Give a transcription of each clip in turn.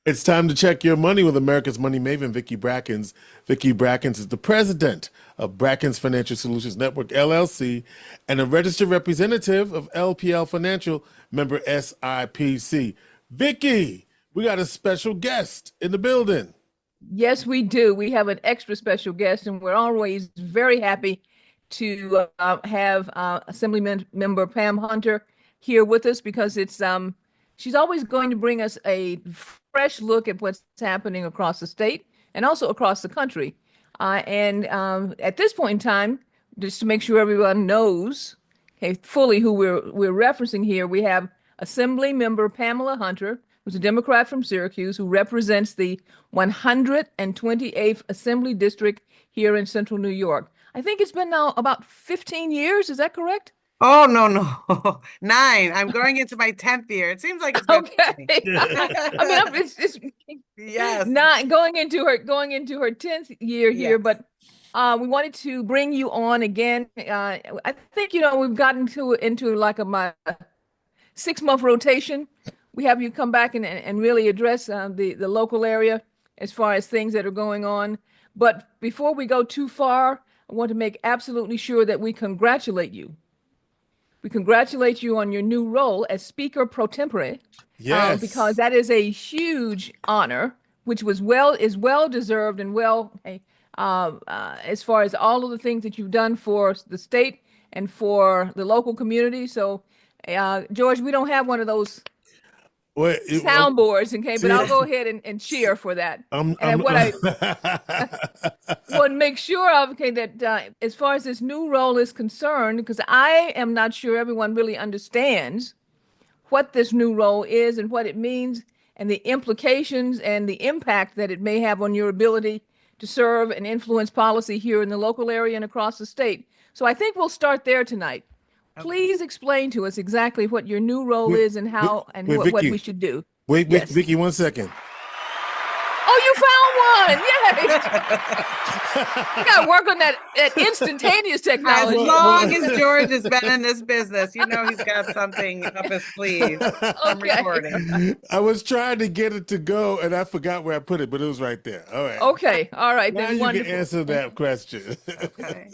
It's time to check your money with America's Money Maven, Vicki Brackens. Vicki Brackens is the president of Brackens Financial Solutions Network, LLC, and a registered representative of LPL Financial, member SIPC. Vicki, we got a special guest in the building. Yes, we do. We have an extra special guest, and we're always very happy to have Member Pam Hunter here with us because she's always going to bring us a fresh look at what's happening across the state and also across the country. And At this point in time, just to make sure everyone knows, okay, fully who we're referencing here, we have Assembly Member Pamela Hunter, who's a Democrat from Syracuse, who represents the 128th Assembly District here in Central New York. I think it's been now about 15 years. Is that correct? Oh, no, no. 9. I'm going into my 10th year. It seems like it's been Okay. 20. It's Yes, not going into her 10th year here, yes. but we wanted to bring you on again. I think we've gotten into like my 6-month rotation. We have you come back and really address the local area as far as things that are going on. But before we go too far, I want to make absolutely sure that we congratulate you. We congratulate you on your new role as Speaker pro tempore, because Yes. that is a huge honor, which is well deserved and as far as all of the things that you've done for the state and for the local community. So, George, we don't have one of those Wait, soundboards, okay, but see, I'll go ahead and cheer for that. I'm, And I'm, what I want to make sure of, okay, that as far as this new role is concerned, because I am not sure everyone really understands what this new role is and what it means and the implications and the impact that it may have on your ability to serve and influence policy here in the local area and across the state. So I think we'll start there tonight. Okay. Please explain to us exactly what your new role wait, is and wait, how and wait, what we Vicky. should do. Wait, Yes. Vicky, 1 second. Oh, you found one. Yay. You got to work on that instantaneous As technology. long as George has been in this business, he's got something up his sleeve from Okay. recording. I was trying to get it to go and I forgot where I put it, but it was right there. All right. Okay. All right. Now Then you can wonderful. answer that question. Okay.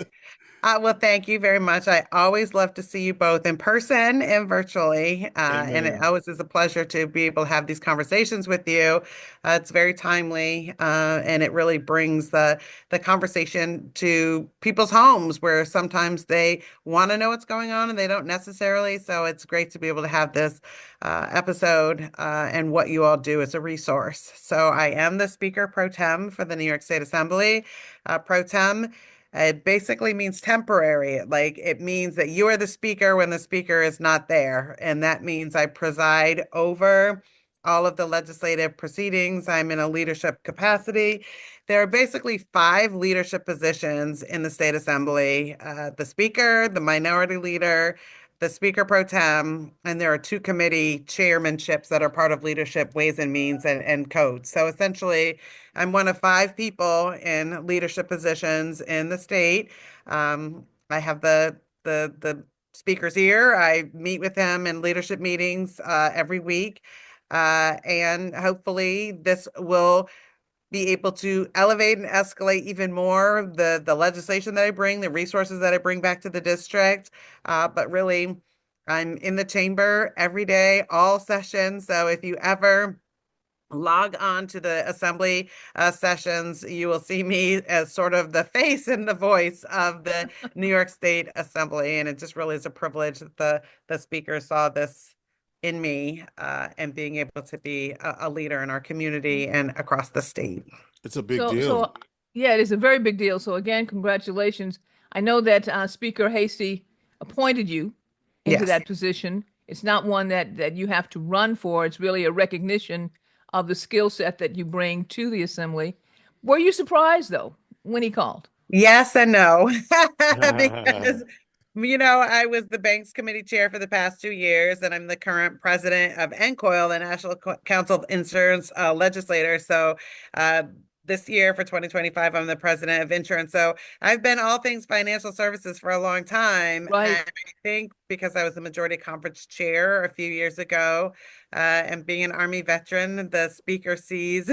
Well, thank you very much. I always love to see you both in person and virtually. And it Amen. always is a pleasure to be able to have these conversations with you. It's very timely, and it really brings the conversation to people's homes where sometimes they want to know what's going on and they don't necessarily. So it's great to be able to have this episode and what you all do as a resource. So I am the Speaker Pro Tem for the New York State Assembly. Pro Tem. It basically means temporary. Like it means that you are the speaker when the speaker is not there. And that means I preside over all of the legislative proceedings. I'm in a leadership capacity. There are basically 5 leadership positions in the state assembly, the speaker, the minority leader, the speaker pro tem, and there are 2 committee chairmanships that are part of leadership ways and means and codes. So essentially, I'm one of 5 people in leadership positions in the state. I have the speaker's ear. I meet with him in leadership meetings every week. And hopefully this will be able to elevate and escalate even more the legislation that I bring, the resources that I bring back to the district. But really, I'm in the chamber every day, all sessions. So if you ever log on to the assembly sessions, you will see me as sort of the face and the voice of the New York State Assembly. And it just really is a privilege that the speaker saw this in me and being able to be a leader in our community and across the state. It's a big So, deal. so yeah, it is a very big deal. So again, congratulations. I know that Speaker Hasty appointed you into Yes. that position. It's not one that you have to run for. It's really a recognition of the skill set that you bring to the assembly. Were you surprised though when he called? Yes and no. Because I was the Banks Committee Chair for the past 2 years, and I'm the current president of NCOIL, the National Council of Insurance Legislators. So this year for 2025, I'm the president of insurance. So I've been all things financial services for a long time. Right. And I think because I was the majority conference chair a few years ago, And being an Army veteran, the speaker sees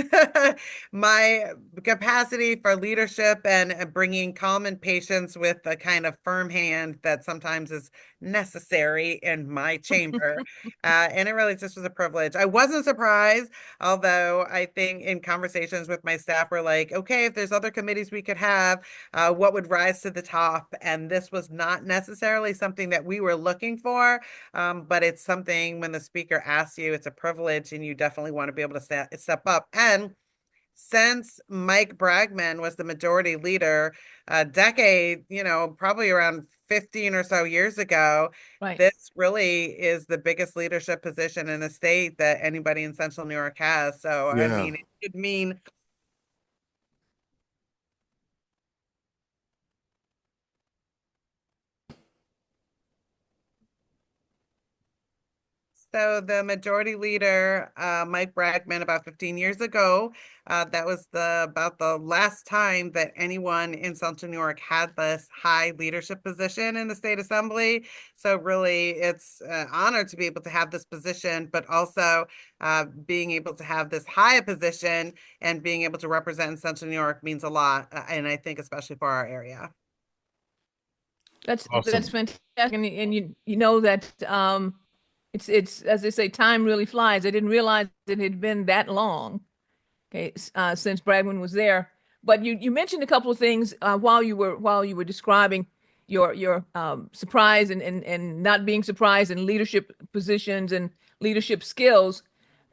my capacity for leadership and bringing calm and patience with the kind of firm hand that sometimes is necessary in my chamber. And it really just was a privilege. I wasn't surprised, although I think in conversations with my staff, we're like, okay, if there's other committees we could have, what would rise to the top? And this was not necessarily something that we were looking for, but it's something when the speaker asks you, it's a privilege, and you definitely want to be able to step up. And since Mike Bragman was the majority leader a decade, probably around 15 or so years ago, Right. this really is the biggest leadership position in the state that anybody in Central New York has. So, I Yeah. mean, it could mean so the majority leader, Mike Bragman, about 15 years ago, that was about the last time that anyone in Central New York had this high leadership position in the state assembly. So really, it's an honor to be able to have this position, but also being able to have this high position and being able to represent Central New York means a lot, and I think especially for our area. That's Awesome. fantastic, and you know that it's as they say, time really flies. I didn't realize it had been that long, okay, since Bradwin was there. But you mentioned a couple of things while you were describing your surprise and not being surprised in leadership positions and leadership skills.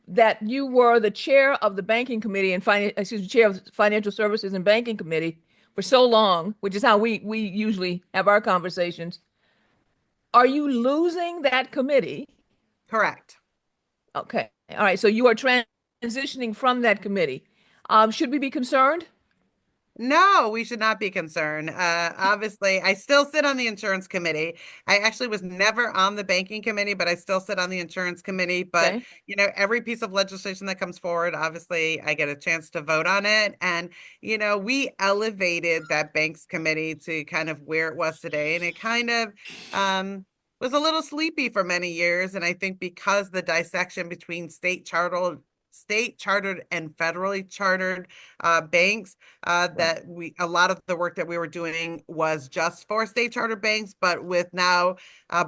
That you were the chair of the banking committee and chair of financial services and banking committee for so long, which is how we usually have our conversations. Are you losing that committee? Correct. Okay. All right. So you are transitioning from that committee. Should we be concerned? No, we should not be concerned. Obviously, I still sit on the insurance committee. I actually was never on the banking committee, but I still sit on the insurance committee. But, Okay. every piece of legislation that comes forward, obviously, I get a chance to vote on it. And, we elevated that banks committee to kind of where it was today. And it kind of was a little sleepy for many years. And I think because the dissection between state chartered and federally chartered banks, Right. that a lot of the work that we were doing was just for state charter banks, but with now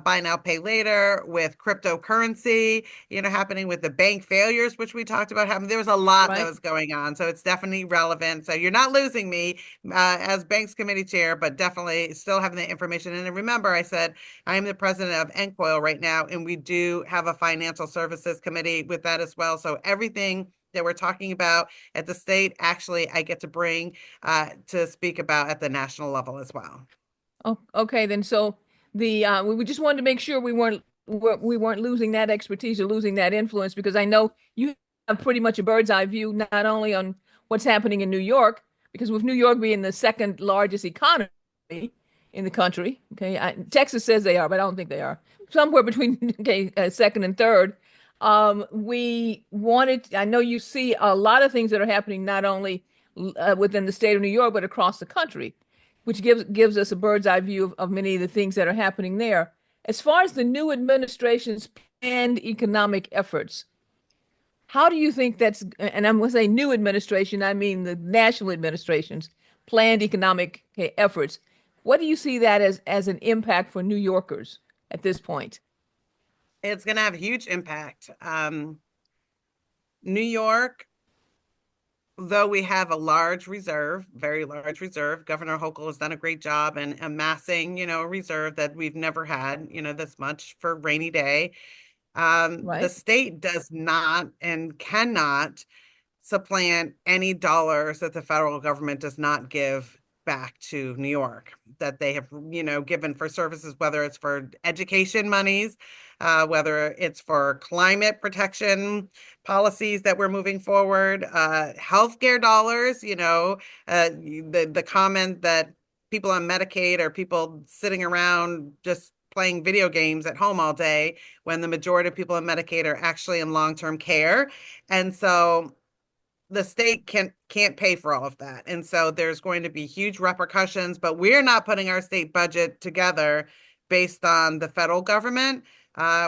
buy now, pay later, with cryptocurrency, happening with the bank failures, which we talked about happening. There was a lot that Right. was going on. So it's definitely relevant. So you're not losing me as banks committee chair, but definitely still having the information. And remember, I said I am the president of NCOIL right now, and we do have a financial services committee with that as well. So everything that we're talking about at the state, actually, I get to bring to speak about at the national level as well. Oh, okay. Then so we just wanted to make sure we weren't losing that expertise or losing that influence because I know you have pretty much a bird's eye view not only on what's happening in New York, because with New York being the second largest economy in the country, okay, Texas says they are, but I don't think they are. Somewhere between okay, second and third. We wanted. I know you see a lot of things that are happening not only within the state of New York but across the country, which gives us a bird's eye view of many of the things that are happening there. As far as the new administration's planned economic efforts, how do you think that's, and I'm going to say new administration, I mean the national administration's planned economic efforts. What do you see that as an impact for New Yorkers at this point? It's going to have a huge impact. New York, though we have a large reserve, very large reserve, Governor Hochul has done a great job in amassing, a reserve that we've never had, this much for rainy day. The Right? state does not and cannot supplant any dollars that the federal government does not give back to New York that they have, given for services, whether it's for education monies, whether it's for climate protection policies that we're moving forward, healthcare dollars, the comment that people on Medicaid are people sitting around just playing video games at home all day when the majority of people on Medicaid are actually in long-term care. And so the state can't pay for all of that. And so there's going to be huge repercussions, but we're not putting our state budget together based on the federal government.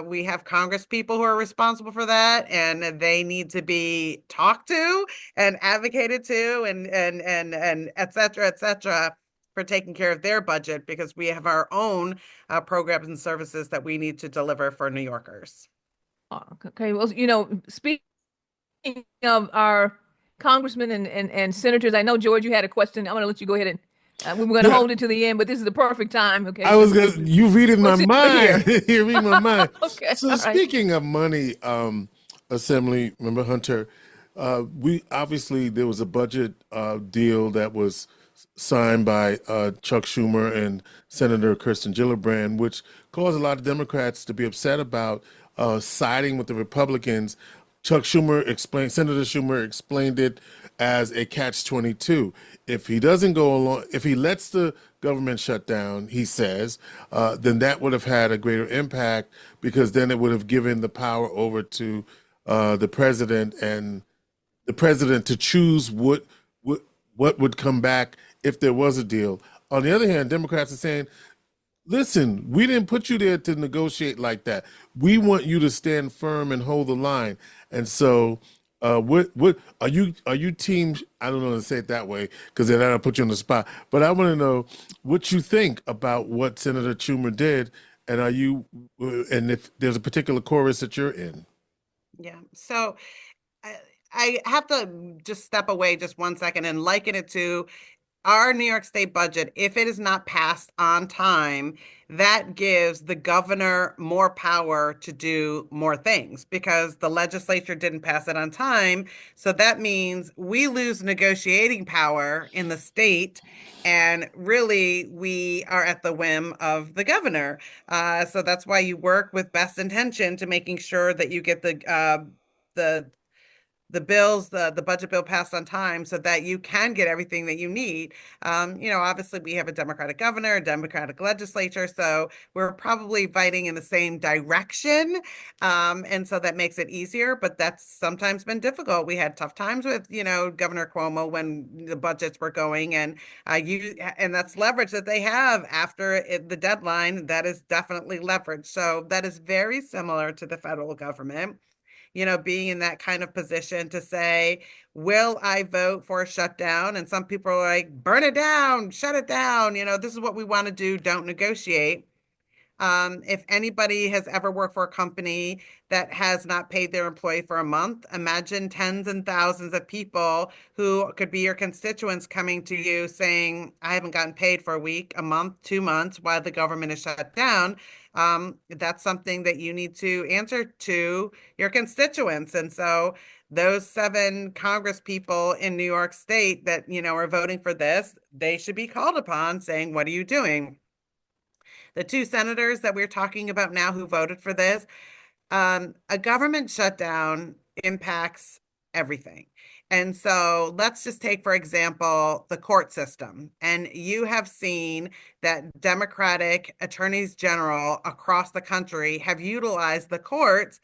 We have Congress people who are responsible for that, and they need to be talked to and advocated to, and et cetera, for taking care of their budget, because we have our own programs and services that we need to deliver for New Yorkers. Okay, well, speaking of our congressmen and senators, I know, George, you had a question. I'm going to let you go ahead and we were going to Yeah, hold it to the end, but this is the perfect time. Okay, I was since gonna. You reading my since you're mind. here. You read my mind. Okay, So all right. speaking of money, Assembly Member Hunter, we obviously there was a budget deal that was signed by Chuck Schumer and Senator Kirsten Gillibrand, which caused a lot of Democrats to be upset about siding with the Republicans. Senator Schumer explained it as a catch-22. If he doesn't go along, if he lets the government shut down, he says, then that would have had a greater impact, because then it would have given the power over to the president, and the president to choose what what would come back if there was a deal. On the other hand, Democrats are saying, listen, we didn't put you there to negotiate like that. We want you to stand firm and hold the line. And so, what are you team? I don't know how to say it that way, because then I'll put you on the spot. But I want to know what you think about what Senator Schumer did, and and if there's a particular chorus that you're in. Yeah. So I, I have to just step away just 1 second and liken it to our New York State budget. If it is not passed on time, that gives the governor more power to do more things, because the legislature didn't pass it on time. So that means we lose negotiating power in the state. And really, we are at the whim of the governor. So that's why you work with best intention to making sure that you get the the budget bill passed on time, so that you can get everything that you need. Obviously we have a Democratic governor, a Democratic legislature, so we're probably fighting in the same direction. And so that makes it easier, but that's sometimes been difficult. We had tough times with, Governor Cuomo when the budgets were going, and that's leverage that they have after the deadline. That is definitely leverage. So that is very similar to the federal government, being in that kind of position to say, will I vote for a shutdown? And some people are like, burn it down, shut it down. This is what we want to do. Don't negotiate. If anybody has ever worked for a company that has not paid their employee for a month, imagine tens and thousands of people who could be your constituents coming to you saying, I haven't gotten paid for a week, a month, 2 months while the government is shut down. That's something that you need to answer to your constituents. And so those 7 Congress people in New York State that, are voting for this, they should be called upon saying, what are you doing? The 2 senators that we're talking about now who voted for this, a government shutdown impacts everything. And so let's just take, for example, the court system. And you have seen that Democratic attorneys general across the country have utilized the courts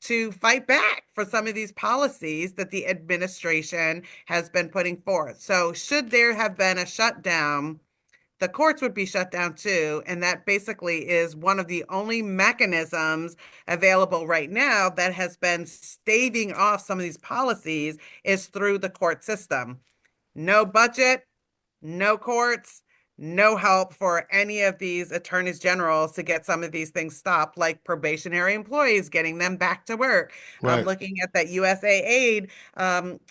to fight back for some of these policies that the administration has been putting forth. So should there have been a shutdown, the courts would be shut down too. And that basically is one of the only mechanisms available right now that has been staving off some of these policies, is through the court system. No budget, no courts, no help for any of these attorneys generals to get some of these things stopped, like probationary employees, getting them back to work. I'm Right. looking at that USAID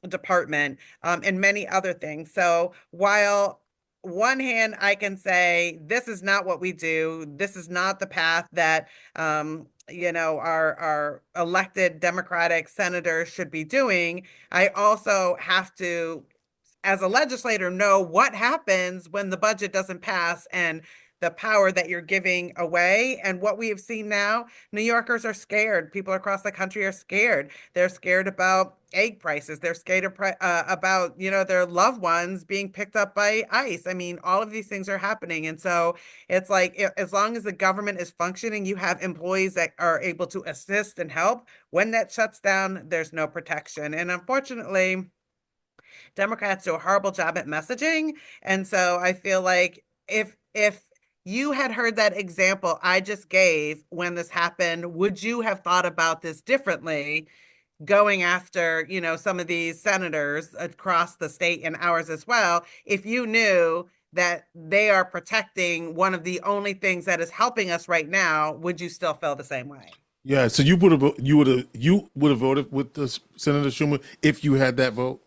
department, and many other things. So while one hand, I can say, this is not what we do. This is not the path that, our elected Democratic senators should be doing. I also have to, as a legislator, know what happens when the budget doesn't pass, and the power that you're giving away. And what we have seen now, New Yorkers are scared. People across the country are scared. They're scared about egg prices. They're scared about, their loved ones being picked up by ICE. I mean, all of these things are happening. And so it's like, as long as the government is functioning, you have employees that are able to assist and help. When that shuts down, there's no protection. And unfortunately, Democrats do a horrible job at messaging. And so I feel like if you had heard that example I just gave when this happened, would you have thought about this differently going after, some of these senators across the state and ours as well, if you knew that they are protecting one of the only things that is helping us right now, would you still feel the same way? Yeah, so you would have voted with the Senator Schumer if you had that vote.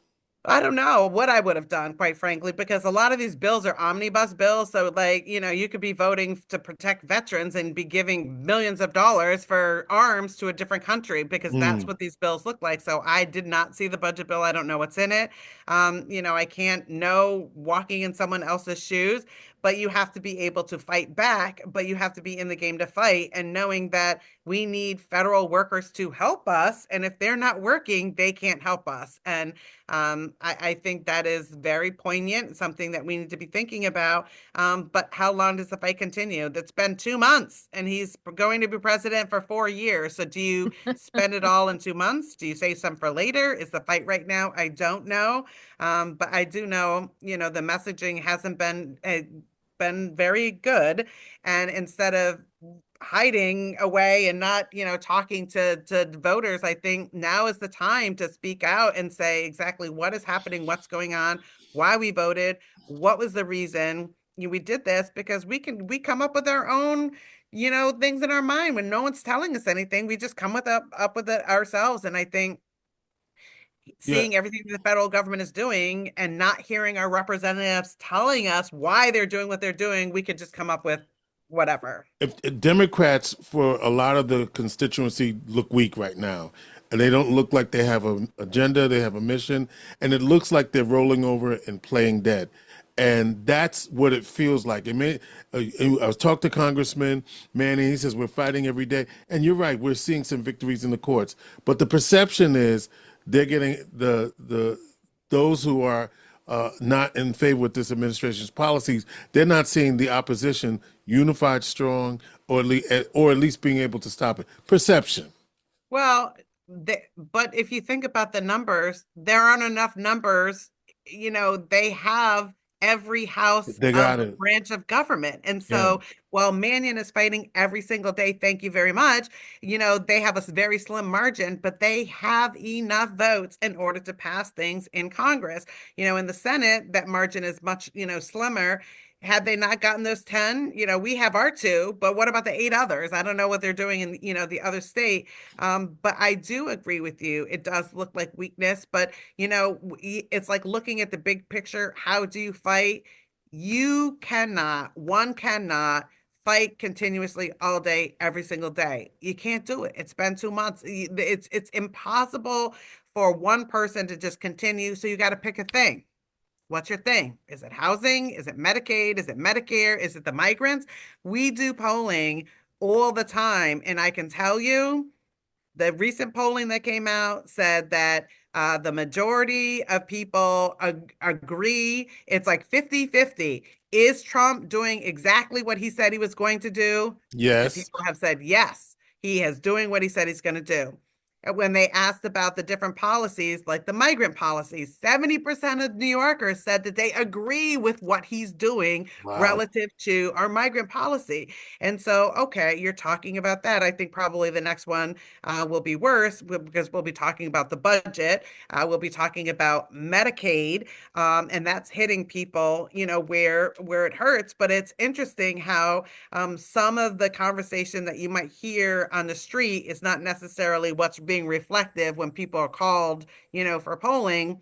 I don't know what I would have done, quite frankly, because a lot of these bills are omnibus bills. So, like, you could be voting to protect veterans and be giving millions of dollars for arms to a different country because that's Mm. what these bills look like. So, I did not see the budget bill. I don't know what's in it. I can't know walking in someone else's shoes, but you have to be able to fight back, but you have to be in the game to fight and knowing that we need federal workers to help us. And if they're not working, they can't help us. And I think that is very poignant, something that we need to be thinking about. But how long does the fight continue? That's been 2 months, and he's going to be president for 4 years. So do you spend it all in 2 months? Do you save some for later? Is the fight right now? I don't know. But I do know, the messaging hasn't been very good. And instead of hiding away and not, talking to voters, I think now is the time to speak out and say exactly what is happening, what's going on, why we voted, what was the reason. We did this because we come up with our own, things in our mind when no one's telling us anything. We just come up with it ourselves. And I think Yeah, seeing everything the federal government is doing and not hearing our representatives telling us why they're doing what they're doing, we could just come up with whatever. if Democrats for a lot of the constituency look weak right now, and they don't look like they have an agenda, they have a mission, and it looks like they're rolling over and playing dead. And that's what it feels like. I was talking to Congressman Manning. He says we're fighting every day, and you're right. We're seeing some victories in the courts, but the perception is they're getting those who are not in favor with this administration's policies. They're not seeing the opposition unified, strong, or at least being able to stop it. Perception. Well, but if you think about the numbers, there aren't enough numbers. They have every house They of got it. branch of government. And Yeah. so while Mannion is fighting every single day, thank you very much, they have a very slim margin, but they have enough votes in order to pass things in Congress. In the Senate, that margin is much, slimmer. Had they not gotten those 10, we have our two, but what about the 8 others? I don't know what they're doing in, the other state. But I do agree with you. It does look like weakness, but it's like looking at the big picture. How do you fight? One cannot fight continuously all day, every single day. You can't do it. It's been 2 months. It's impossible for one person to just continue. So you got to pick a thing. What's your thing? Is it housing? Is it Medicaid? Is it Medicare? Is it the migrants? We do polling all the time. And I can tell you, the recent polling that came out said that the majority of people agree. It's like 50-50. Is Trump doing exactly what he said he was going to do? The Yes. people have said yes, he is doing what he said he's going to do. And when they asked about the different policies, like the migrant policies, 70% of New Yorkers said that they agree with what he's doing Wow. relative to our migrant policy. And so, okay, you're talking about that. I think probably the next one will be worse because we'll be talking about the budget. We'll be talking about Medicaid, and that's hitting people, where it hurts. But it's interesting how some of the conversation that you might hear on the street is not necessarily what's being reflective when people are called, for polling.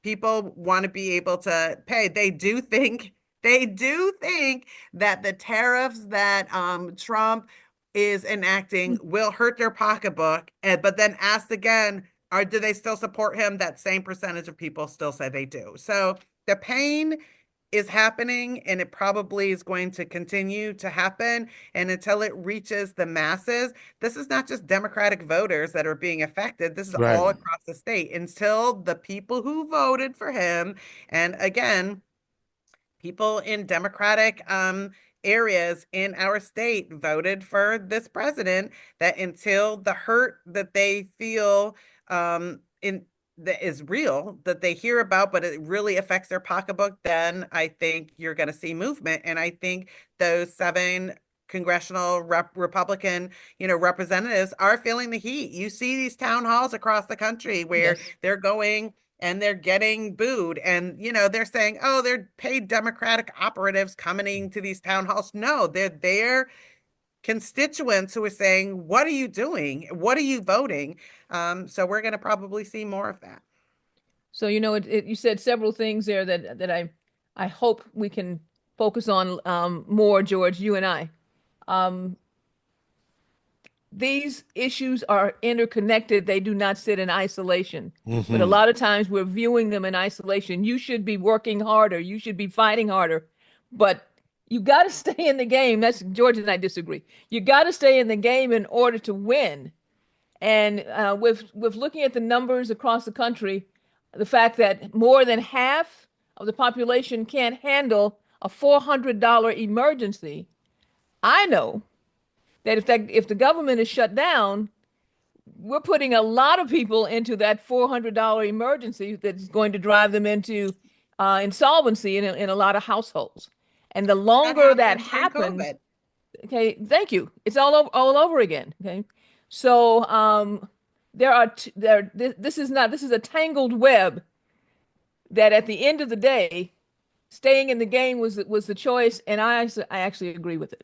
People want to be able to pay. They do think that the tariffs that Trump is enacting will hurt their pocketbook, but then asked again, do they still support him? That same percentage of people still say they do. So the pain is happening, and it probably is going to continue to happen. And until it reaches the masses, this is not just Democratic voters that are being affected. This is Right. all across the state until the people who voted for him, and again, people in Democratic areas in our state voted for this president, that until the hurt that they feel in that is real that they hear about, but it really affects their pocketbook, then I think you're going to see movement. And I think those 7 congressional Republican, representatives are feeling the heat. You see these town halls across the country where Yes. they're going and they're getting booed, and they're saying, oh, they're paid Democratic operatives coming to these town halls. No, they're there constituents who are saying, what are you doing? What are you voting? So we're going to probably see more of that. So, you said several things there that I hope we can focus on more, George, you and I. Um, these issues are interconnected. They do not sit in isolation. But a Hmm. lot of times we're viewing them in isolation. You should be working harder. You should be fighting harder. But you got to stay in the game. That's George and I disagree. You got to stay in the game in order to win. And with looking at the numbers across the country, the fact that more than half of the population can't handle a $400 emergency, I know that if the government is shut down, we're putting a lot of people into that $400 emergency that's going to drive them into insolvency in a lot of households. And the That longer that happened during happens, COVID. okay, thank you. It's all over again. Okay, so there are this is a tangled web that at the end of the day, staying in the game was the choice, and I actually agree with it.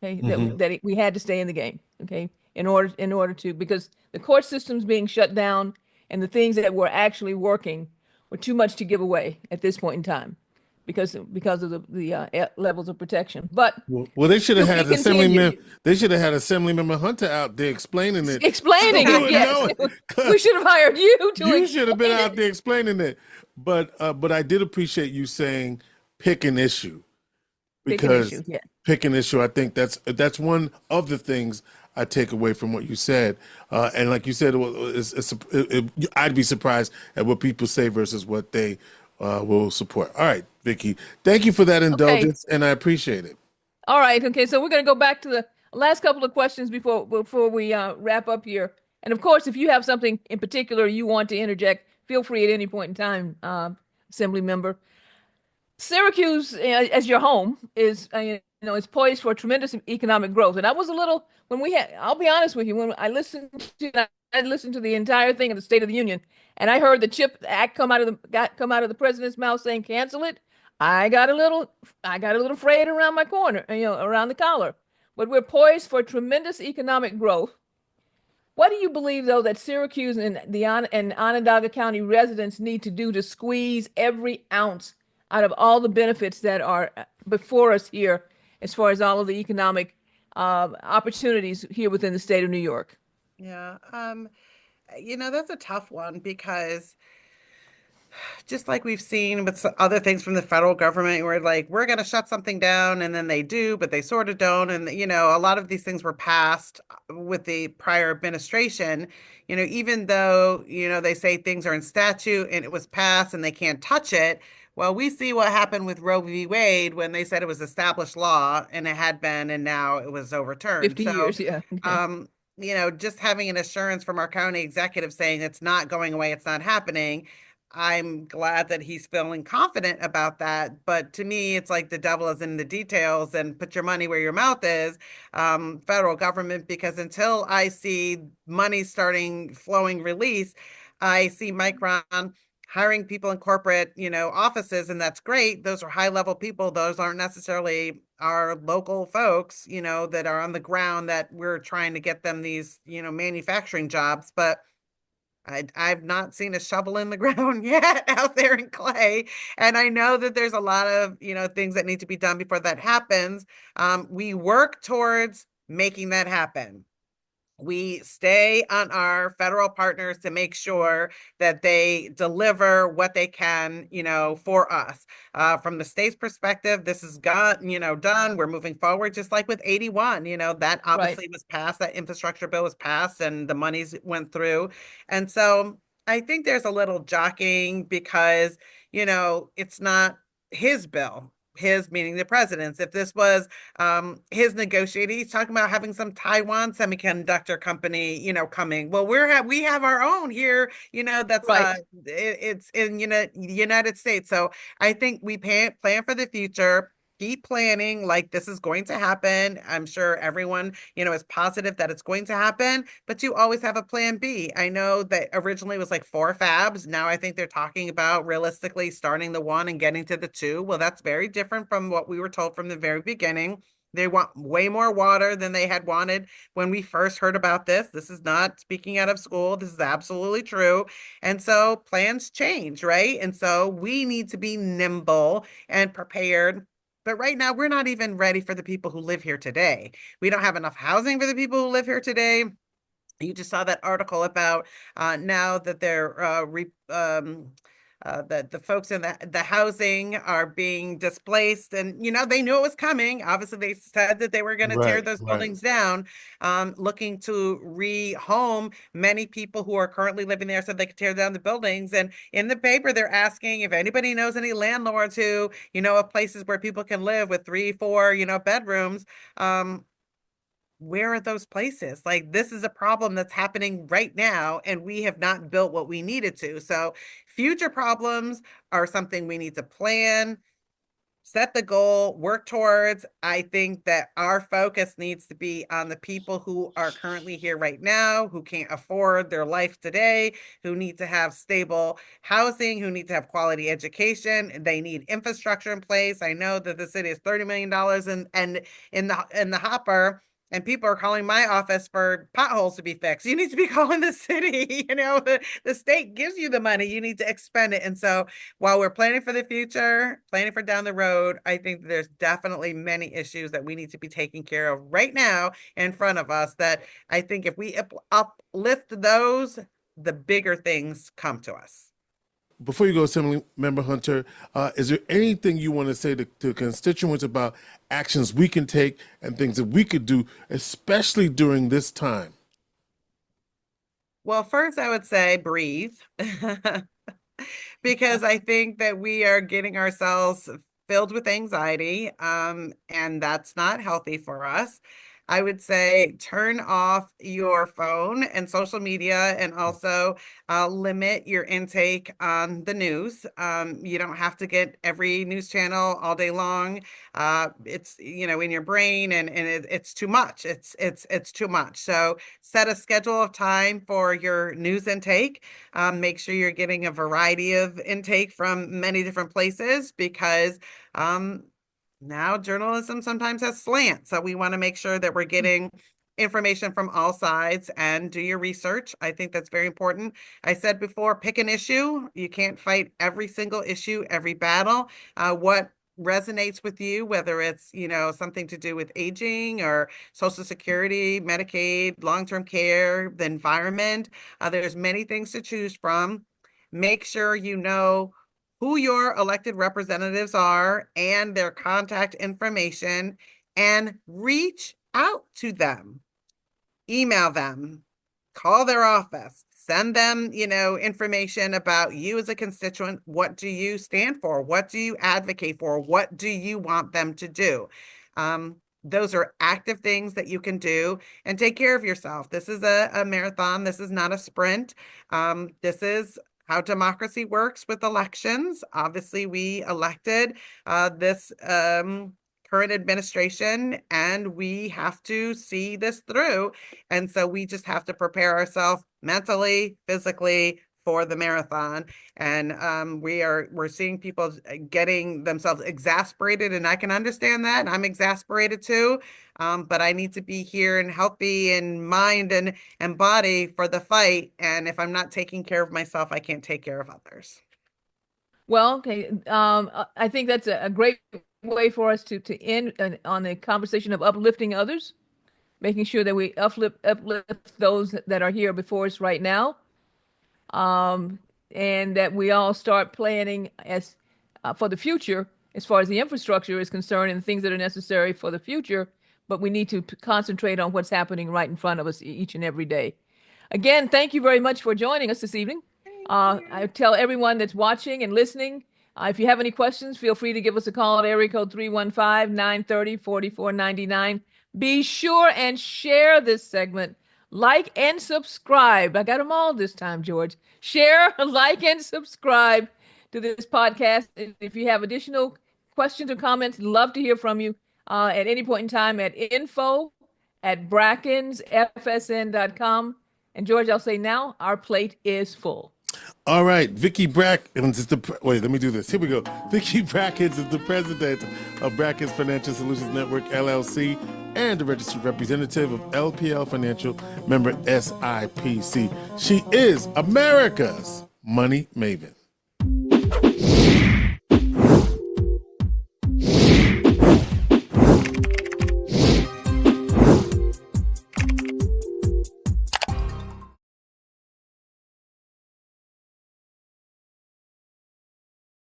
Okay, Hmm. we had to stay in the game. Okay, in order to because the court system's being shut down, and the things that were actually working were too much to give away at this point in time, because of the levels of protection. But Well, they should have to be had Assemblyman. continued. They should have had Assemblymember Hunter out there explaining it, so Explaining we it, would yes. know it. We 'Cause should have hired you to you should have been explain out it. there explaining it. But I did appreciate you saying pick an issue, Pick an issue, because yeah. pick an issue. I think that's one of the things I take away from what you said. And like you said, I'd be surprised at what people say versus what they will support. All right, Vicky, thank you for that Okay. indulgence, and I appreciate it. All right. Okay. So we're going to go back to the last couple of questions before we wrap up here. And of course, if you have something in particular you want to interject, feel free at any point in time, Assembly member. Syracuse, as your home, is poised for tremendous economic growth. And I was a little when we had. I'll be honest with you. When I listened to the entire thing of the State of the Union, and I heard the CHIP Act come out of the president's mouth saying cancel it. I got a little frayed around my corner, around the collar. But we're poised for tremendous economic growth. What do you believe, though, that Syracuse and Onondaga County residents need to do to squeeze every ounce out of all the benefits that are before us here, as far as all of the economic opportunities here within the state of New York? Yeah. That's a tough one because just like we've seen with other things from the federal government, where like we're going to shut something down and then they do, but they sort of don't. And a lot of these things were passed with the prior administration. Even though they say things are in statute and it was passed and they can't touch it. Well, we see what happened with Roe v. Wade when they said it was established law and it had been, and now it was overturned. 50 So, years, yeah. Okay. um, just having an assurance from our county executive saying it's not going away, it's not happening. I'm glad that he's feeling confident about that. But to me, it's like the devil is in the details, and put your money where your mouth is, federal government, because until I see money starting flowing release, I see Micron hiring people in corporate, offices, and that's great. Those are high level people. Those aren't necessarily our local folks, that are on the ground that we're trying to get them these, manufacturing jobs. But I've not seen a shovel in the ground yet out there in Clay. And I know that there's a lot of, things that need to be done before that happens. We work towards making that happen. We stay on our federal partners to make sure that they deliver what they can, for us. From the state's perspective, this is done. We're moving forward, just like with 81. That Right. obviously was passed. That infrastructure bill was passed, and the monies went through. And so I think there's a little jockeying because, it's not his bill. his meaning the president's, if this was his negotiating, he's talking about having some Taiwan semiconductor company, coming. Well, we have our own here, that's Right. it's in United States. So I think we plan for the future. Keep planning like this is going to happen. I'm sure everyone, is positive that it's going to happen, but you always have a plan B. I know that originally it was like 4 fabs. Now I think they're talking about realistically starting the 1 and getting to the 2. Well, that's very different from what we were told from the very beginning. They want way more water than they had wanted when we first heard about this. This is not speaking out of school. This is absolutely true. And so plans change, right? And so we need to be nimble and prepared. But right now, we're not even ready for the people who live here today. We don't have enough housing for the people who live here today. You just saw that article about now that they're that the folks in the housing are being displaced, and they knew it was coming. Obviously, they said that they were going to tear Right, those right. buildings down, looking to rehome many people who are currently living there, so they could tear down the buildings. And in the paper, they're asking if anybody knows any landlords who of places where people can live with 3, 4, bedrooms. Where are those places? Like, this is a problem that's happening right now, and we have not built what we needed to. So future problems are something we need to plan, set the goal, work towards. I think that our focus needs to be on the people who are currently here right now, who can't afford their life today, who need to have stable housing, who need to have quality education. They need infrastructure in place. I know that the city has $30 million and in the hopper. And people are calling my office for potholes to be fixed. You need to be calling the city. The state gives you the money. You need to expend it. And so while we're planning for the future, planning for down the road, I think there's definitely many issues that we need to be taking care of right now in front of us, that I think if we uplift those, the bigger things come to us. Before you go, Assembly Member Hunter, is there anything you want to say to constituents about actions we can take and things that we could do, especially during this time? Well, first I would say breathe. Because I think that we are getting ourselves filled with anxiety, and that's not healthy for us. I would say turn off your phone and social media, and also limit your intake on the news. You don't have to get every news channel all day long. It's in your brain, and it's too much. It's too much. So set a schedule of time for your news intake. Make sure you're getting a variety of intake from many different places, because now journalism sometimes has slants. So we want to make sure that we're getting information from all sides, and do your research. I think that's very important. I said before, pick an issue. You can't fight every single issue, every battle. What resonates with you, whether it's, something to do with aging or Social Security, Medicaid, long-term care, the environment. There's many things to choose from. Make sure you know who your elected representatives are and their contact information, and reach out to them. Email them, call their office, send them, information about you as a constituent. What do you stand for? What do you advocate for? What do you want them to do? Those are active things that you can do, and take care of yourself. This is a marathon. This is not a sprint. This is how democracy works with elections. Obviously, we elected this current administration, and we have to see this through. And so we just have to prepare ourselves mentally, physically for the marathon. And we're seeing people getting themselves exasperated, and I can understand that. I'm exasperated too. But I need to be here and healthy in mind and body for the fight. And if I'm not taking care of myself, I can't take care of others. Well, okay. I think that's a great way for us to end on the conversation of uplifting others, making sure that we uplift those that are here before us right now, and that we all start planning as for the future as far as the infrastructure is concerned and things that are necessary for the future. But we need to concentrate on what's happening right in front of us each and every day. Again, thank you very much for joining us this evening. I tell everyone that's watching and listening, If you have any questions, feel free to give us a call at area code 315-930-4499. Be sure and share this segment. Like and subscribe. I got them all this time, George. Share, like, and subscribe to this podcast. And if you have additional questions or comments, love to hear from you at any point in time at info@brackensfsn.com. And George, I'll say now, our plate is full. All right, Vicki Brackens is wait, let me do this. Here we go. Vicki Brackens is the president of Brackens Financial Solutions Network, LLC, and the registered representative of LPL Financial, member SIPC. She is America's money maven.